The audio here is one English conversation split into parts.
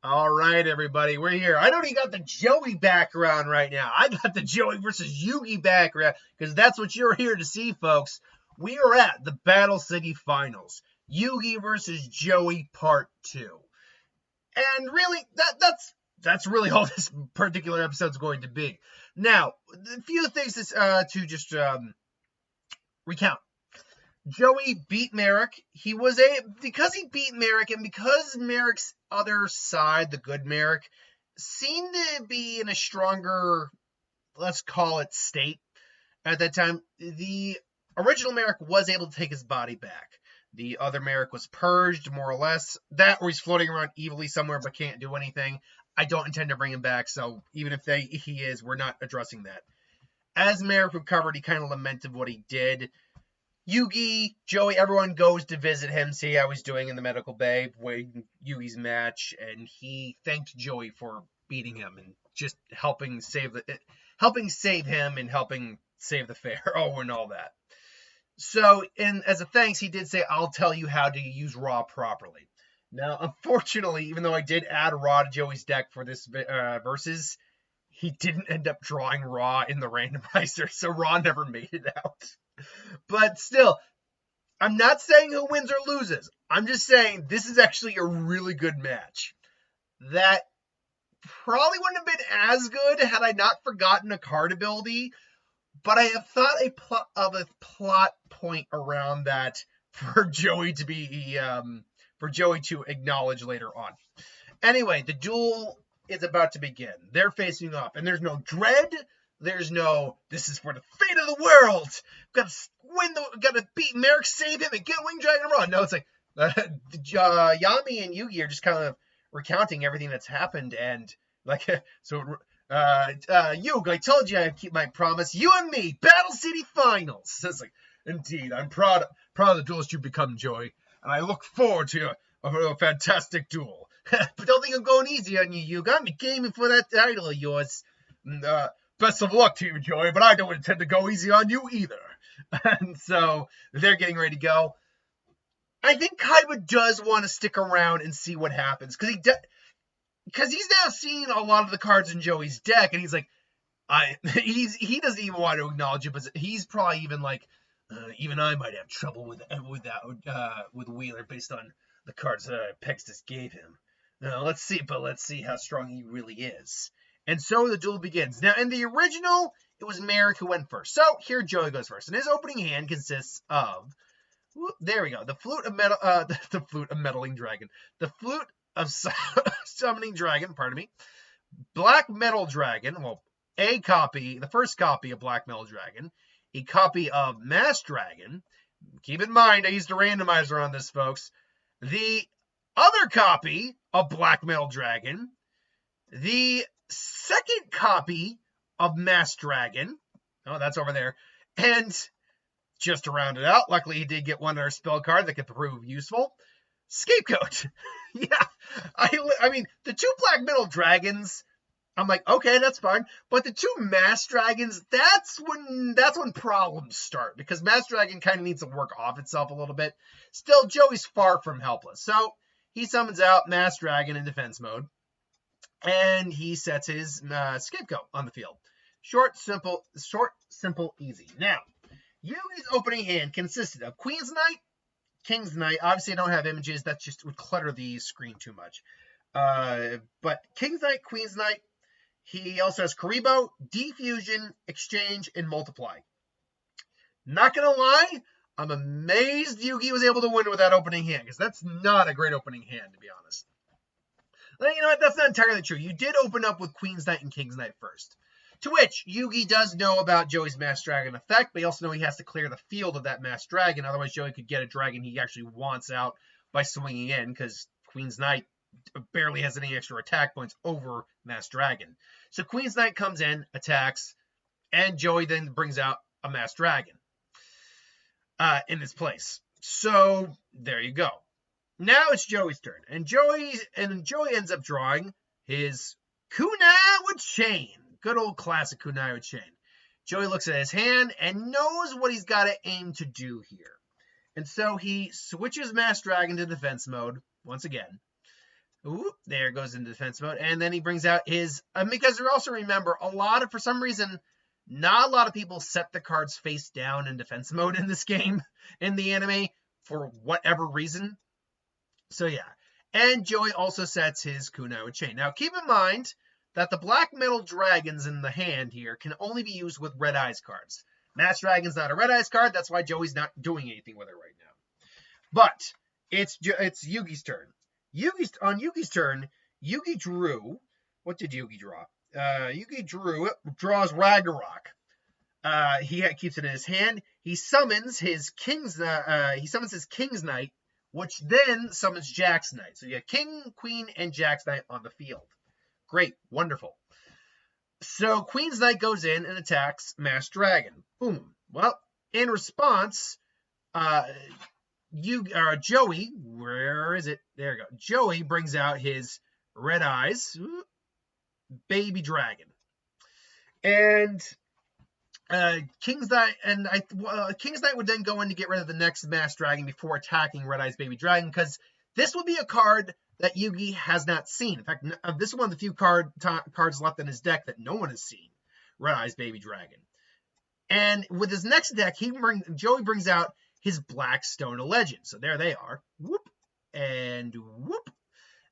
All right, everybody, we're here. I don't even got the Joey background right now. I got the Joey versus Yugi background because that's what you're here to see, folks. We are at the Battle City Finals, Yugi versus Joey Part 2. And really, that's really all this particular episode's going to be. Now, a few things to just recount. Joey beat Merrick. Because he beat Merrick, and because Merrick's other side, the good Merrick, seemed to be in a stronger, let's call it, state at that time. The original Merrick was able to take his body back. The other Merrick was purged, more or less. That, or he's floating around evilly somewhere but can't do anything. I don't intend to bring him back, so even if he is, we're not addressing that. As Merrick recovered, he kind of lamented what he did. Yugi, Joey, everyone goes to visit him, see how he's doing in the medical bay, waiting Yugi's match, and he thanked Joey for beating him and just helping save him and helping save the fair, and all that. So, as a thanks, he did say, "I'll tell you how to use Raw properly." Now, unfortunately, even though I did add Raw to Joey's deck for this versus, he didn't end up drawing Raw in the randomizer, so Raw never made it out. But still, I'm not saying who wins or loses. I'm just saying this is actually a really good match. That probably wouldn't have been as good had I not forgotten a card ability, but I have thought of a plot point around that for Joey to acknowledge later on. Anyway, the duel is about to begin. They're facing off, and there's no dread. There's no, this is for the fate of the world. Got to beat Merrick, save him, and get Wing Dragon Raw. No, it's like Yami and Yugi are just kind of recounting everything that's happened, and Yugi, I told you I'd keep my promise. You and me, Battle City Finals. It's like, indeed, I'm proud of the duelist you've become, Joey, and I look forward to a fantastic duel. But don't think I'm going easy on you, Yugi. I'm gaming for that title of yours. Best of luck to you, Joey, but I don't intend to go easy on you either. And so they're getting ready to go. I think Kaiba does want to stick around and see what happens, because he's now seen a lot of the cards in Joey's deck, and he's like, he doesn't even want to acknowledge it, but he's probably even like, even I might have trouble with Wheeler based on the cards that Pextus gave him. Let's see how strong he really is. And so the duel begins. Now, in the original, it was Merrick who went first. So here Joey goes first. And his opening hand consists of, there we go, the flute of meddling dragon, the flute of summoning dragon, black metal dragon, the first copy of black metal dragon, a copy of mass dragon. Keep in mind, I used a randomizer on this, folks. The other copy of black metal dragon, the second copy of Mass Dragon. Oh, that's over there. And just to round it out, luckily he did get one of our spell card that could prove useful. Scapegoat. Yeah. I mean, the two Black Metal Dragons, I'm like, okay, that's fine. But the two Mass Dragons, that's when problems start, because Mass Dragon kind of needs to work off itself a little bit. Still, Joey's far from helpless. So he summons out Mass Dragon in defense mode. And he sets his scapegoat on the field. Short, simple, easy. Now, Yugi's opening hand consisted of Queen's Knight, King's Knight. Obviously, I don't have images. That just would clutter the screen too much. But King's Knight, Queen's Knight. He also has Karibo, Defusion, Exchange, and Multiply. Not going to lie, I'm amazed Yugi was able to win with that opening hand, because that's not a great opening hand, to be honest. You know what? That's not entirely true. You did open up with Queen's Knight and King's Knight first. To which, Yugi does know about Joey's Mass Dragon effect, but he also knows he has to clear the field of that Mass Dragon. Otherwise, Joey could get a dragon he actually wants out by swinging in, because Queen's Knight barely has any extra attack points over Mass Dragon. So Queen's Knight comes in, attacks, and Joey then brings out a Mass Dragon in its place. So, there you go. Now it's Joey's turn, and Joey ends up drawing his Kunai with Chain. Good old classic Kunai with Chain. Joey looks at his hand and knows what he's got to aim to do here. And so he switches Mass Dragon to defense mode once again. Ooh, there goes into defense mode. And then he brings out his, because you also remember, for some reason, not a lot of people set the cards face down in defense mode in this game, in the anime, for whatever reason. So yeah. And Joey also sets his kunai chain. Now keep in mind that the black metal dragons in the hand here can only be used with red eyes cards. Masked Dragon's not a red eyes card, that's why Joey's not doing anything with it right now. But it's Yugi's turn. On Yugi's turn, Yugi drew. What did Yugi draw? Yugi draws Ragnarok. He keeps it in his hand. He summons his King's Knight, which then summons Jack's Knight. So you have King, Queen, and Jack's Knight on the field. Great, wonderful. So Queen's Knight goes in and attacks Masked Dragon. Boom. Well, in response, Joey, where is it? There you go. Joey brings out his red eyes, baby dragon, and King's Knight would then go in to get rid of the next Masked Dragon before attacking Red Eyes Baby Dragon, because this will be a card that Yugi has not seen. In fact, this is one of the few cards left in his deck that no one has seen. Red Eyes Baby Dragon. And with his next deck, Joey brings out his Black Stone Legend. So there they are. Whoop and whoop.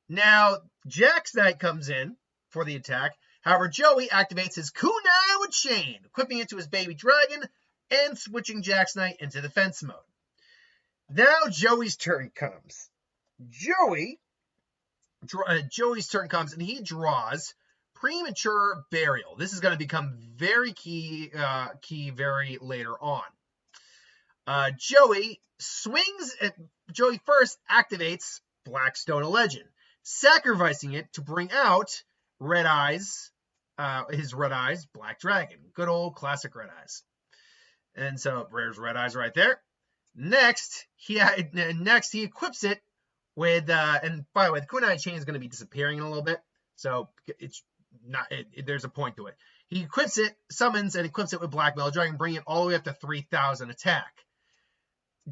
Now, Jack's Knight comes in for the attack. However, Joey activates his kunai chain, equipping it to his baby dragon and switching Jack's Knight into defense mode. Now Joey's turn comes. Joey's turn comes and he draws Premature Burial. This is going to become very key very later on. Joey first activates Black Stone Legend, sacrificing it to bring out Red Eyes, his Red Eyes Black Dragon. Good old classic Red Eyes. And so there's Red Eyes right there. Next, he equips it with, and by the way, the kunai chain is going to be disappearing in a little bit, so it's not. There's a point to it. He equips it, summons, and equips it with Black Metal Dragon, bringing it all the way up to 3,000 attack.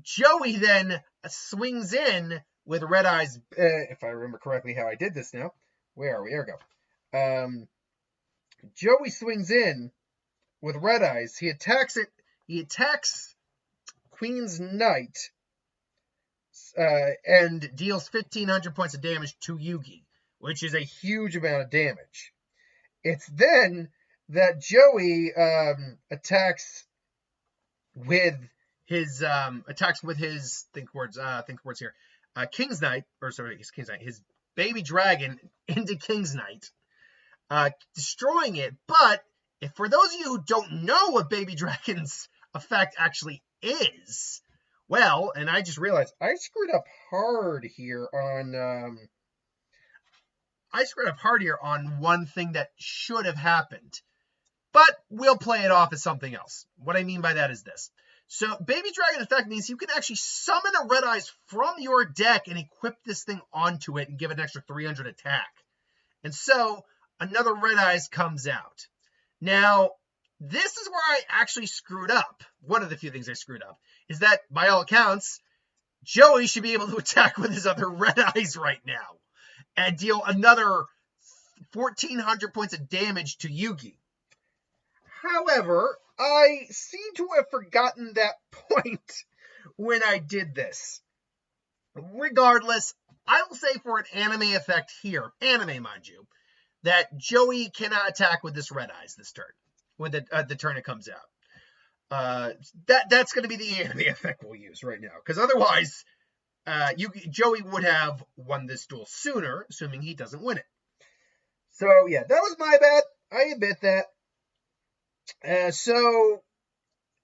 Joey then swings in with Red Eyes, if I remember correctly how I did this now. Where are we? There we go. Joey swings in with Red Eyes. He attacks it. He attacks Queen's Knight and deals 1,500 points of damage to Yugi, which is a huge amount of damage. It's then that Joey attacks with his King's Knight, his baby dragon into King's Knight, destroying it. But if for those of you who don't know what baby dragon's effect actually is, well, and I just realized I screwed up hard here on one thing that should have happened, but we'll play it off as something else. What I mean by that is this. So baby dragon effect means you can actually summon a Red Eyes from your deck and equip this thing onto it and give it an extra 300 attack. And so another Red Eyes comes out. Now, this is where I actually screwed up. One of the few things I screwed up is that, by all accounts, Joey should be able to attack with his other Red Eyes right now and deal another 1,400 points of damage to Yugi. However, I seem to have forgotten that point when I did this. Regardless, I will say for an anime effect here, anime mind you, that Joey cannot attack with this Red Eyes this turn, when the turn it comes out. That's going to be the anime effect we'll use right now, because otherwise, Joey would have won this duel sooner, assuming he doesn't win it. So yeah, that was my bad. I admit that. So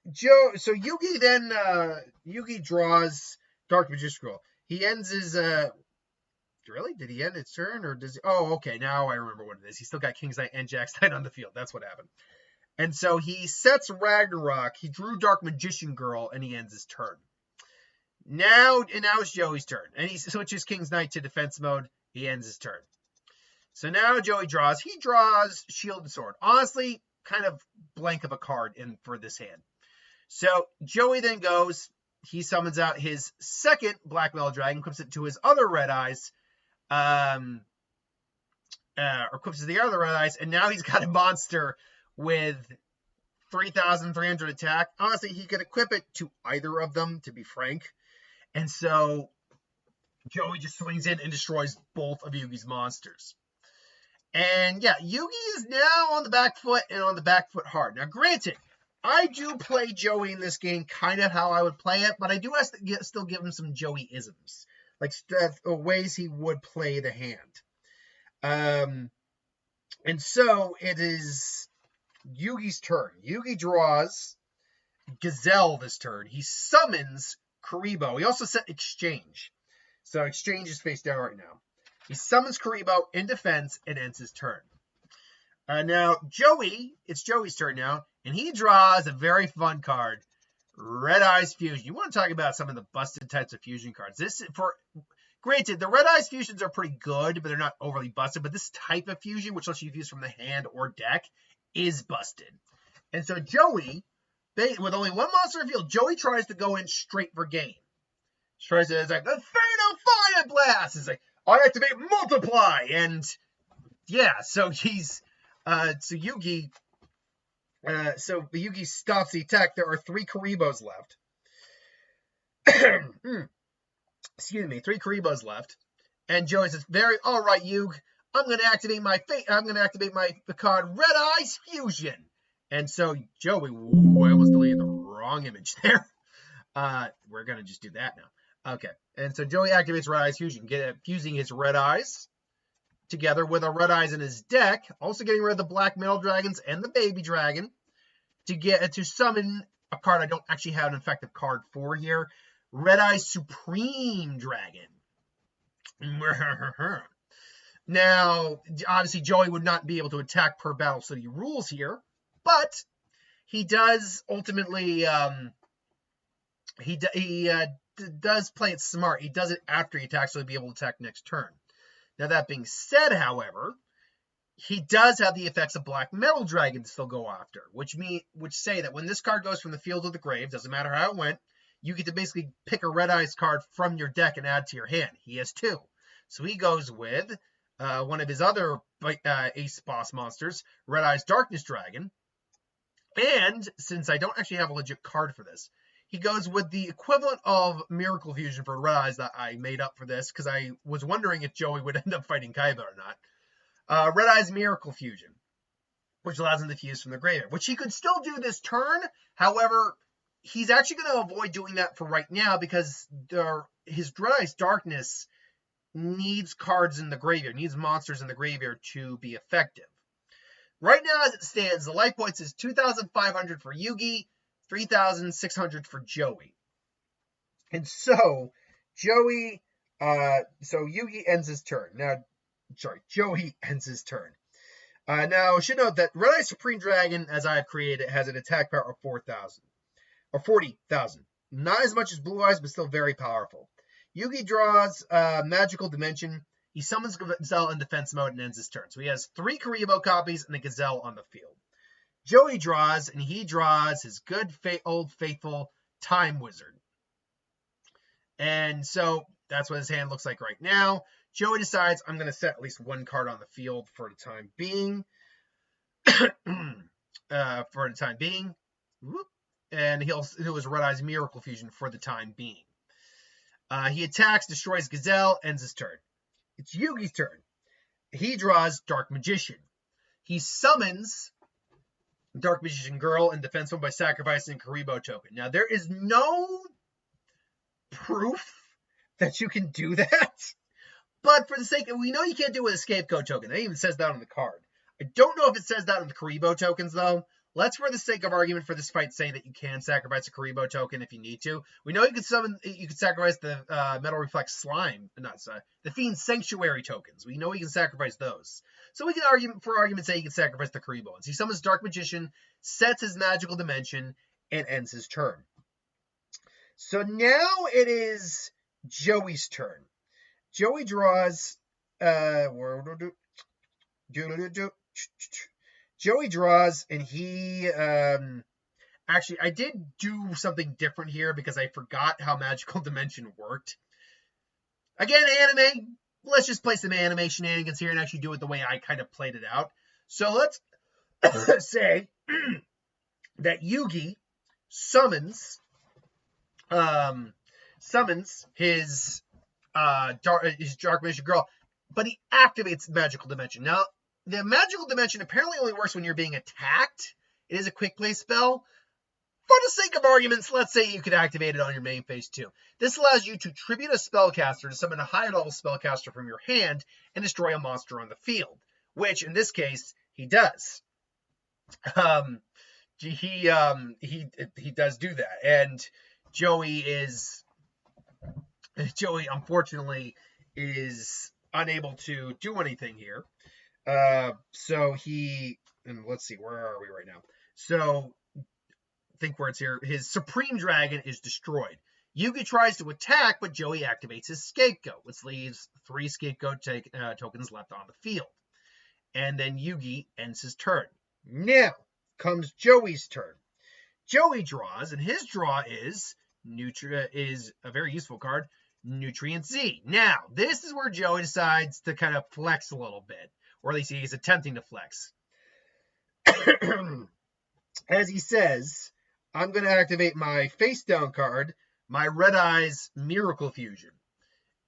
Yugi then draws Dark Magician Scroll. He ends his really? Did he end his turn, or does he? Oh, okay, now I remember what it is. He still got King's Knight and Jack's Knight on the field. That's what happened. And so he sets Ragnarok. He drew Dark Magician Girl, and he ends his turn. Now it's Joey's turn, and he switches King's Knight to defense mode. He ends his turn. So now Joey draws. He draws Shield and Sword. Honestly, kind of blank of a card for this hand. So Joey then goes. He summons out his second Black Metal Dragon, equips it to his other Red Eyes, equips the other red eyes, and now he's got a monster with 3,300 attack. Honestly, he could equip it to either of them, to be frank. And so Joey just swings in and destroys both of Yugi's monsters. And yeah, Yugi is now on the back foot and on the back foot hard. Now, granted, I do play Joey in this game kind of how I would play it, but I do have to still give him some Joey-isms, like ways he would play the hand. And so it is Yugi's turn. Yugi draws Gazelle this turn. He summons Kuribo. He also set Exchange. So Exchange is face down right now. He summons Kuribo in defense and ends his turn. Now, it's Joey's turn now, and he draws a very fun card, Red Eyes Fusion. You want to talk about some of the busted types of fusion cards. Granted, the Red Eyes Fusions are pretty good, but they're not overly busted. But this type of fusion, which lets you fuse from the hand or deck, is busted. And so Joey, with only one monster in the field, Joey tries to go in straight for game. It's like, the Fatal Fire Blast! It's like, I activate Multiply! And yeah, so he's, Yugi stops the attack. There are 3 Kuribos left. Excuse me, 3 Kuribos left. And Joey says, all right, Yug, I'm going to activate my card Red Eyes Fusion. And so Joey, I almost deleted the wrong image there. We're going to just do that now. Okay, and so Joey activates Red Eyes Fusion, fusing his Red Eyes together with a Red Eyes in his deck, also getting rid of the Black Metal Dragons and the Baby Dragon to summon a card I don't actually have an effective card for here, Red Eyes Supreme Dragon. Now, obviously, Joey would not be able to attack per Battle City rules here, but he does ultimately does play it smart. He does it after he attacks, so he'll be able to attack next turn. Now, that being said, however, he does have the effects of Black Metal Dragon to still go after, which say that when this card goes from the field to the grave, doesn't matter how it went, you get to basically pick a Red Eyes card from your deck and add to your hand. He has 2. So he goes with one of his other ace boss monsters, Red Eyes Darkness Dragon. And since I don't actually have a legit card for this, he goes with the equivalent of Miracle Fusion for Red Eyes that I made up for this, because I was wondering if Joey would end up fighting Kaiba or not. Red Eyes Miracle Fusion, which allows him to fuse from the graveyard, which he could still do this turn. However, he's actually going to avoid doing that for right now, because his Red Eyes Darkness needs cards in the graveyard, needs monsters in the graveyard to be effective. Right now, as it stands, the life points is 2,500 for Yugi, 3,600 for Joey. And so, Yugi ends his turn. Joey ends his turn. Now, I should note that Red Eye Supreme Dragon, as I have created, has an attack power of 4,000. Or 40,000. Not as much as Blue Eyes, but still very powerful. Yugi draws Magical Dimension. He summons Gazelle in defense mode and ends his turn. So he has 3 Kuribo copies and a Gazelle on the field. Joey draws, and he draws his good old faithful Time Wizard. And so that's what his hand looks like right now. Joey decides, I'm going to set at least 1 card on the field for the time being. And he'll do his Red Eyes Miracle Fusion for the time being. He attacks, destroys Gazelle, ends his turn. It's Yugi's turn. He draws Dark Magician. He summons Dark Magician Girl in defense mode by sacrificing a Kuribo token. Now, there is no proof that you can do that, but for the sake of, we know you can't do it with a Scapegoat token. It even says that on the card. I don't know if it says that on the Kuribo tokens, though. Let's, for the sake of argument for this fight, say that you can sacrifice a Kuribo token if you need to. We know you can sacrifice the Metal Reflex Slime, the Fiend Sanctuary tokens. We know you can sacrifice those. So we can argue, for argument's sake, you can sacrifice the Kuribo ones. He summons Dark Magician, sets his Magical Dimension, and ends his turn. So now it is Joey's turn. Joey draws... Joey draws, and he, actually, I did do something different here because I forgot how Magical Dimension worked. Again, anime, let's just play some anime shenanigans here and actually do it the way I kind of played it out. So let's say that Yugi summons his dark magician girl, but he activates magical dimension. Now, the magical dimension apparently only works when you're being attacked. It is a quick play spell. For the sake of arguments, let's say you could activate it on your main phase too. This allows you to tribute a spellcaster to summon a higher level spellcaster from your hand and destroy a monster on the field, which in this case he does. He does do that, and Joey unfortunately is unable to do anything here. So and let's see, where are we right now? So think where it's here. His Supreme Dragon is destroyed. Yugi tries to attack, but Joey activates his Scapegoat, which leaves 3 Scapegoat tokens left on the field. And then Yugi ends his turn. Now comes Joey's turn. Joey draws, and his draw is a very useful card, Nutrient Z. Now, this is where Joey decides to kind of flex a little bit, or at least he's attempting to flex. As he says, I'm going to activate my face down card, my Red Eyes Miracle Fusion.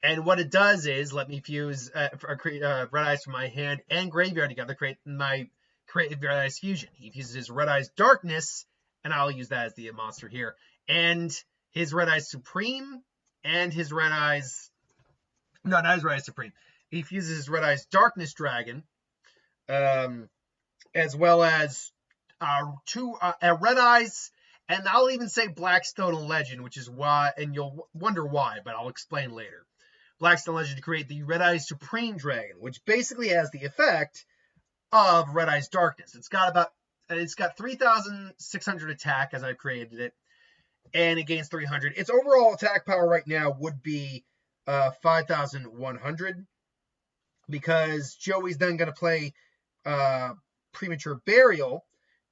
And what it does is let me fuse Red Eyes from my hand and graveyard together, create Red Eyes Fusion. He fuses his Red Eyes Darkness, and I'll use that as the monster here, and his Red Eyes Supreme, and his Red Eyes... No, not his Red Eyes Supreme. He fuses his Red Eyes Darkness Dragon, as well as 2 Red Eyes, and I'll even say Blackstone Legend, which is why, and you'll wonder why, but I'll explain later. Blackstone Legend to create the Red Eyes Supreme Dragon, which basically has the effect of Red Eyes Darkness. It's got 3,600 attack as I've created it, and it gains 300. Its overall attack power right now would be 5,100, because Joey's then going to play Premature Burial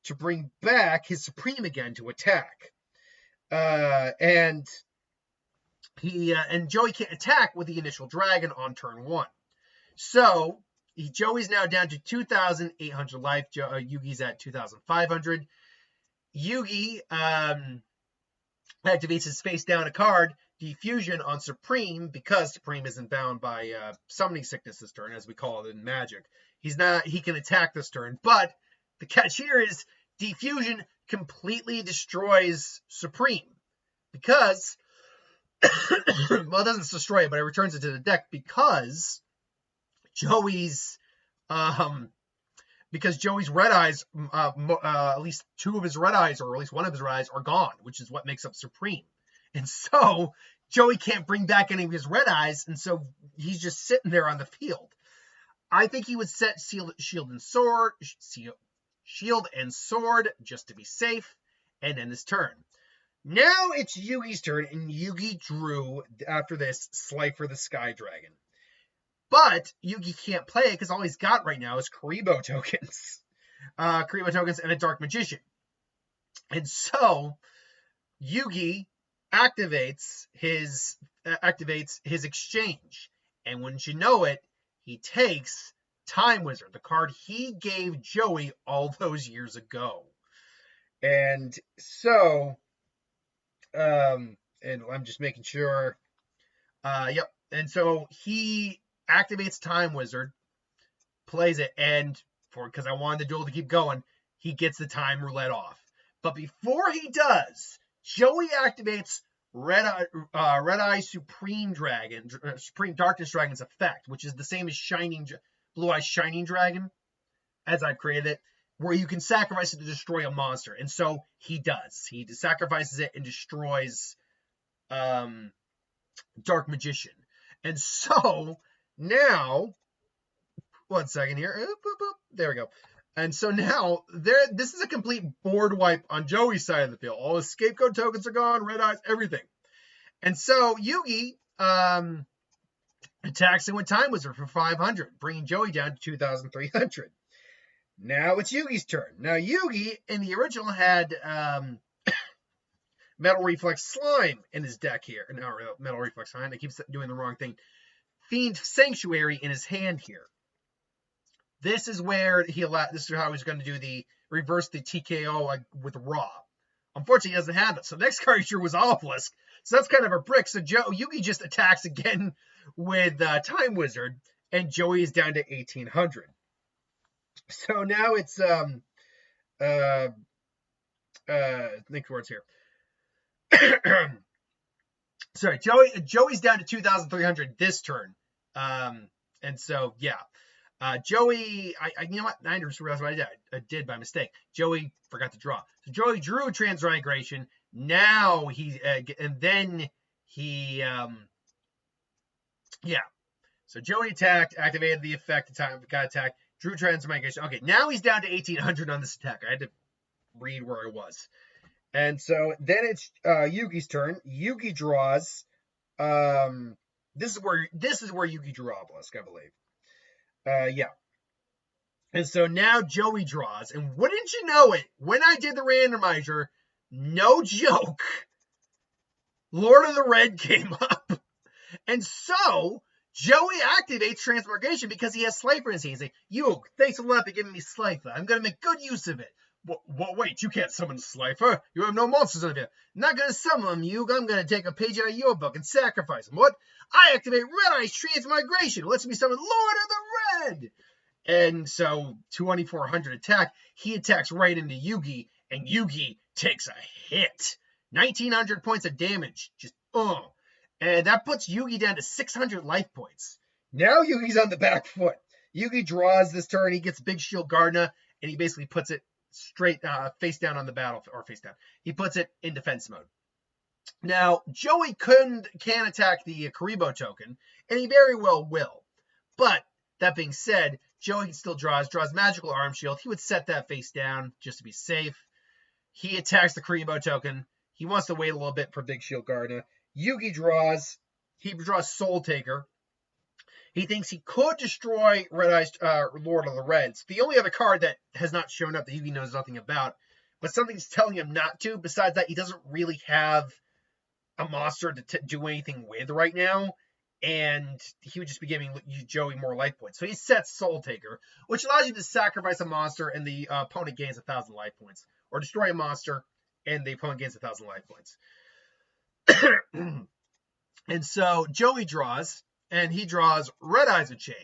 to bring back his Supreme again to attack. And Joey can't attack with the initial dragon on turn 1. So Joey's now down to 2,800 life. Yugi's at 2,500. Yugi activates his face down a card, Diffusion on Supreme, because Supreme isn't bound by Summoning Sickness this turn, as we call it in Magic. He can attack this turn, but the catch here is Diffusion completely destroys Supreme, because well, it doesn't destroy it, but it returns it to the deck because Joey's Red Eyes, at least 2 of his Red Eyes, or at least 1 of his Red Eyes, are gone, which is what makes up Supreme. And so Joey can't bring back any of his Red Eyes, and so he's just sitting there on the field. I think he would set Shield and Sword just to be safe, and end his turn. Now it's Yugi's turn, and Yugi drew, after this, Slifer the Sky Dragon. But Yugi can't play it because all he's got right now is Karibo tokens. Karibo tokens and a Dark Magician. And so Yugi activates his exchange. And wouldn't you know it, he takes Time Wizard, the card he gave Joey all those years ago. And so, and I'm just making sure, yep. And so he activates Time Wizard, plays it, and because I wanted the duel to keep going, he gets the time roulette off. But before he does, Joey activates Red Eye Supreme Dragon, Supreme Darkness Dragon's effect, which is the same as Blue Eye Shining Dragon, as I've created it, where you can sacrifice it to destroy a monster. And so he does. He sacrifices it and destroys Dark Magician. And so now, 1 second here. There we go. And so now, this is a complete board wipe on Joey's side of the field. All his Scapegoat tokens are gone, Red Eyes, everything. And so Yugi attacks him with Time Wizard for 500, bringing Joey down to 2,300. Now it's Yugi's turn. Now Yugi, in the original, had Metal Reflex Slime in his deck here. No, Metal Reflex Slime. I keep doing the wrong thing. Fiend Sanctuary in his hand here. This is where this is how he's going to do the reverse the TKO with Raw. Unfortunately, he doesn't have it. So the next card he drew was Obelisk. So that's kind of a brick. So Yugi just attacks again with Time Wizard, and Joey is down to 1800. So now it's think words here. Sorry, Joey's down to 2,300 this turn. And so yeah. Joey, you know what? I just realized what I did by mistake. Joey forgot to draw. So Joey drew Transmigration. Now and then he, yeah. So Joey attacked, activated the effect, got attacked, drew Transmigration. Okay, now he's down to 1,800 on this attack. I had to read where I was. And so then it's Yugi's turn. Yugi draws. This is where Yugi drew Obelisk, I believe. Yeah. And so now Joey draws, and wouldn't you know it, when I did the randomizer, no joke, Lord of the Red came up. And so Joey activates Transmigration because he has Slifer in his hand. He's like, Yug, thanks a lot for giving me Slifer. I'm going to make good use of it. Wait, you can't summon Slifer. You have no monsters on here. Not going to summon them, Yug. I'm going to take a page out of your book and sacrifice them. What? I activate Red Eye's Transmigration. It lets me summon Lord of the Red. And so 2,400 attack. He attacks right into Yugi, and Yugi takes a hit. 1,900 points of damage. And that puts Yugi down to 600 life points. Now Yugi's on the back foot. Yugi draws this turn. He gets Big Shield Gardna, and he basically puts it straight face down on the battlefield, or face down. He puts it in defense mode. Now, Joey can attack the Karibo token, and he very well will. But, that being said, Joey still draws Magical Arm Shield. He would set that face down just to be safe. He attacks the Karibo token. He wants to wait a little bit for Big Shield Gardna. Yugi draws. He draws Soul Taker. He thinks he could destroy Red Eye's Lord of the Reds. The only other card that has not shown up that Yugi knows nothing about, but something's telling him not to. Besides that, he doesn't really have a monster to do anything with right now, and he would just be giving Joey more life points. So he sets Soul Taker, which allows you to sacrifice a monster and the opponent gains 1,000 life points, or destroy a monster and the opponent gains 1,000 life points. And so Joey draws, and he draws Red Eyes of Chain,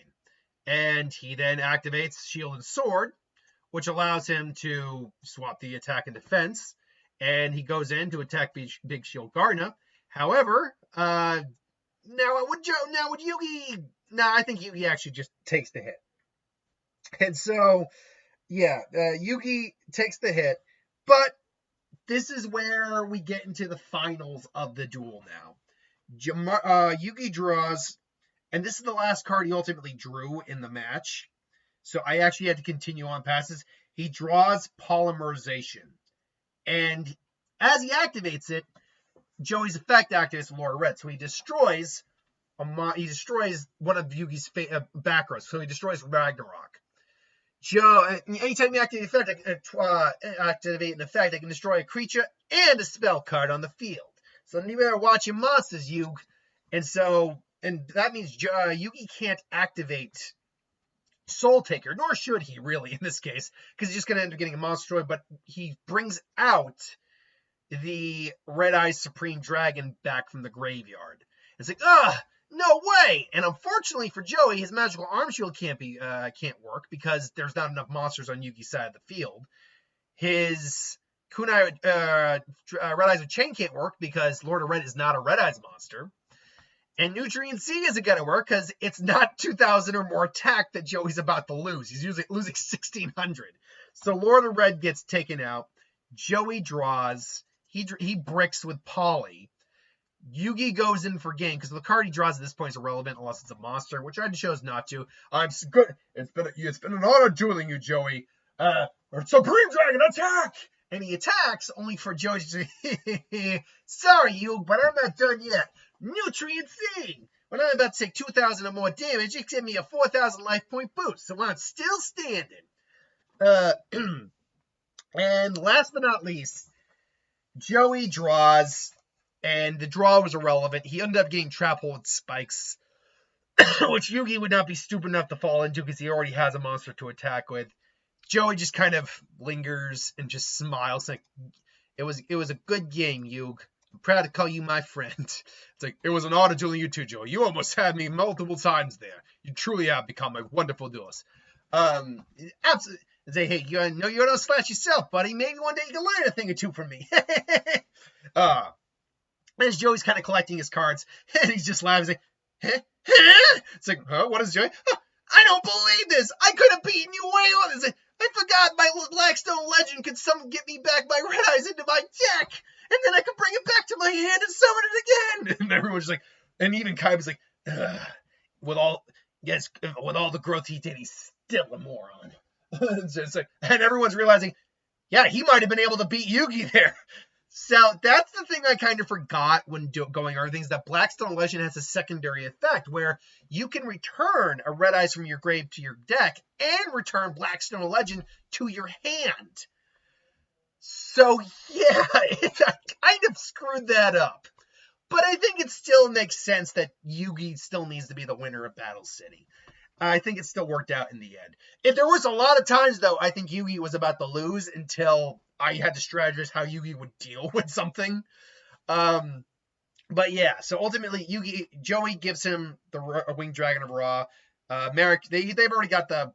and he then activates Shield and Sword, which allows him to swap the attack and defense, and he goes in to attack Big Shield Gardna. However, I think Yugi actually just takes the hit. And so, yeah, Yugi takes the hit, but this is where we get into the finals of the duel now. Yugi draws, and this is the last card he ultimately drew in the match, so I actually had to continue on past this. He draws Polymerization, and as he activates it, Joey's effect activates Lord of Red, so he destroys one of Yugi's back rows, so he destroys Ragnarok. Anytime you activate an effect, I can destroy a creature and a spell card on the field. So you better watch your monsters, Yug. And that means Yugi can't activate Soul Taker, nor should he really in this case, because he's just going to end up getting a monster destroyed. But he brings out the Red Eye Supreme Dragon back from the graveyard. It's like, no way! And unfortunately for Joey, his Magical Arm Shield can't work because there's not enough monsters on Yugi's side of the field. His Kunai Red Eyes of Chain can't work because Lord of Red is not a Red Eyes monster. And Nutrient C isn't going to work because it's not 2,000 or more attack that Joey's about to lose. He's losing 1,600. So Lord of Red gets taken out. Joey draws. He bricks with Polly. Yugi goes in for game because the card he draws at this point is irrelevant unless it's a monster, which I chose not to. I'm good. It's been an honor dueling you, Joey. Supreme Dragon, attack! And he attacks only for Joey to say, sorry, you, but I'm not done yet. Nutrient C! When I'm about to take 2,000 or more damage, it gives me a 4,000 life point boost, so I'm still standing. And last but not least, Joey draws, and the draw was irrelevant. He ended up getting Trap Hole with Spikes. which Yugi would not be stupid enough to fall into because he already has a monster to attack with. Joey just kind of lingers and just smiles like, it was a good game, Yug. I'm proud to call you my friend. It's like, it was an honor dueling you too, Joey. You almost had me multiple times there. You truly have become a wonderful duelist. Absolutely. Say, hey, you know you're no slouch yourself, buddy. Maybe one day you can learn a thing or two from me. As Joey's kind of collecting his cards, and he's just laughing, like, it's like, huh? What is Joey? Oh, I don't believe this. I could have beaten you way on this. I forgot my Blackstone legend could get me back my red eyes into my deck, and then I could bring it back to my hand and summon it again. And everyone's like, and even Kaiba's like, with all the growth he did, he's still a moron. And everyone's realizing, yeah, he might have been able to beat Yugi there. So that's the thing I kind of forgot when going over things, that Blackstone Legend has a secondary effect where you can return a Red Eyes from your grave to your deck and return Blackstone Legend to your hand. So yeah, I kind of screwed that up. But I think it still makes sense that Yugi still needs to be the winner of Battle City. I think it still worked out in the end. If there was a lot of times, though, I think Yugi was about to lose until I had to strategize how Yugi would deal with something. But yeah, so ultimately, Joey gives him the Winged Dragon of Ra. Merrick, they've already got the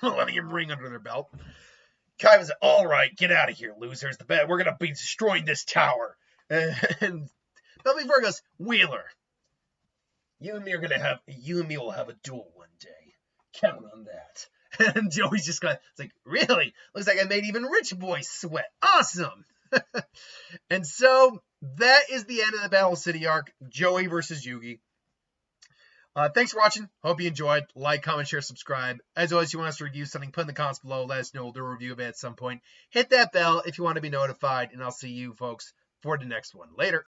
Millennium Ring under their belt. Kai was like, all right, get out of here, losers. We're going to be destroying this tower. And but before goes, Wheeler, you and me will have a duel one day. Count on that. And Joey's just it's like, really? Looks like I made even Rich Boy sweat. Awesome. And so that is the end of the Battle City arc. Joey versus Yugi. Thanks for watching. Hope you enjoyed. Like, comment, share, subscribe. As always, if you want us to review something, put in the comments below. Let us know. We'll do a review of it at some point. Hit that bell if you want to be notified. And I'll see you folks for the next one. Later.